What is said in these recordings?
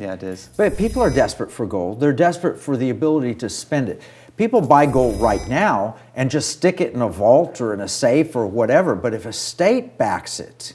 Yeah, it is. But people are desperate for gold. They're desperate for the ability to spend it. People buy gold right now and just stick it in a vault or in a safe or whatever. But if a state backs it,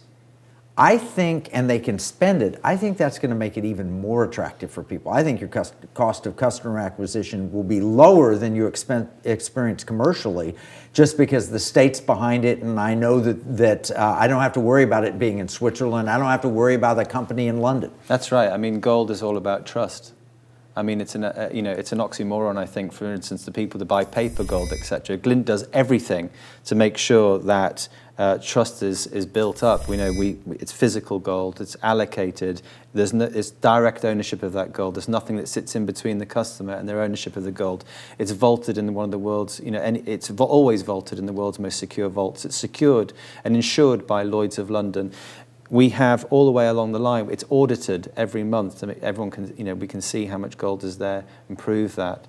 I think, and they can spend it, I think that's going to make it even more attractive for people. I think your cost of customer acquisition will be lower than you experience commercially, just because the state's behind it, and I know that I don't have to worry about it being in Switzerland. I don't have to worry about a company in London. That's right. I mean, gold is all about trust. I mean, it's an it's an oxymoron. I think, for instance, the people that buy paper gold, etc. Glint does everything to make sure that trust is built up. We know it's physical gold. It's allocated. It's direct ownership of that gold. There's nothing that sits in between the customer and their ownership of the gold. It's vaulted in one of the world's, and it's always vaulted in the world's most secure vaults. It's secured and insured by Lloyd's of London. We have all the way along the line, it's audited every month to make everyone can, we can see how much gold is there and prove that.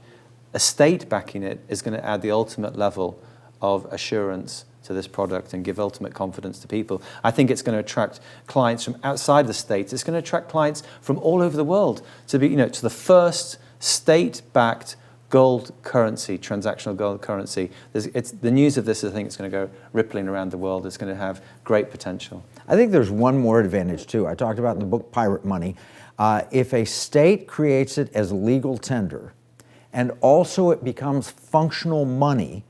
A state backing it is going to add the ultimate level of assurance to this product and give ultimate confidence to people. I think it's going to attract clients from outside the States. It's going to attract clients from all over the world to be, to the first state-backed gold currency, transactional gold currency. The news of this, I think, it's going to go rippling around the world. It's going to have great potential. I think there's one more advantage, too. I talked about in the book Pirate Money. If a state creates it as legal tender, and also it becomes functional money,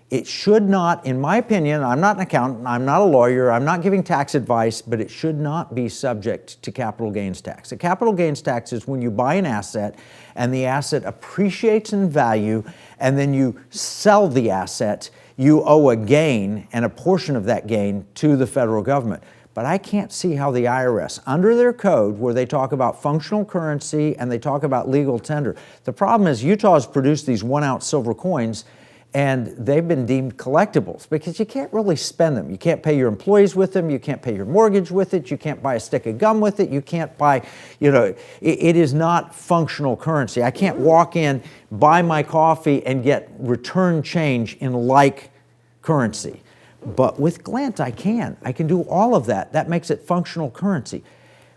it should not, in my opinion, I'm not an accountant, I'm not a lawyer, I'm not giving tax advice, but it should not be subject to capital gains tax. A capital gains tax is when you buy an asset and the asset appreciates in value, and then you sell the asset, you owe a gain and a portion of that gain to the federal government. But I can't see how the IRS, under their code where they talk about functional currency and they talk about legal tender, the problem is Utah has produced these 1 ounce silver coins and they've been deemed collectibles because you can't really spend them. You can't pay your employees with them. You can't pay your mortgage with it. You can't buy a stick of gum with it. You can't buy, it is not functional currency. I can't walk in, buy my coffee, and get return change in like currency. But with Glint, I can. I can do all of that. That makes it functional currency.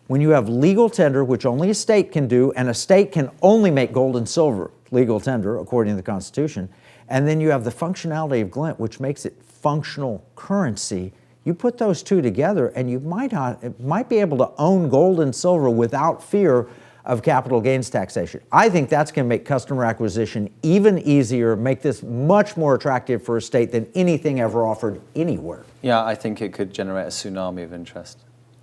When you have legal tender, which only a state can do, and a state can only make gold and silver legal tender, according to the Constitution, and then you have the functionality of Glint, which makes it functional currency, you put those two together and you might be able to own gold and silver without fear of capital gains taxation. I think that's going to make customer acquisition even easier, make this much more attractive for a state than anything ever offered anywhere. Yeah, I think it could generate a tsunami of interest.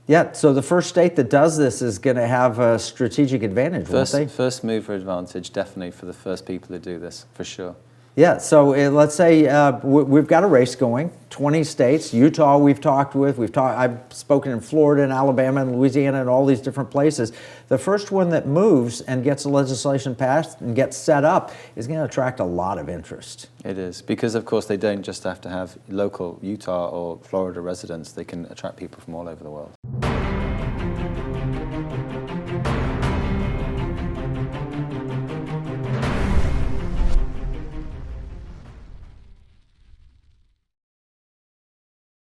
Yeah, so the first state that does this is going to have a strategic advantage, won't they? First mover advantage, definitely, for the first people to do this, for sure. Yeah, so let's say we've got a race going, 20 states. Utah we've talked with. I've spoken in Florida and Alabama and Louisiana and all these different places. The first one that moves and gets the legislation passed and gets set up is going to attract a lot of interest. It is, because of course they don't just have to have local Utah or Florida residents. They can attract people from all over the world.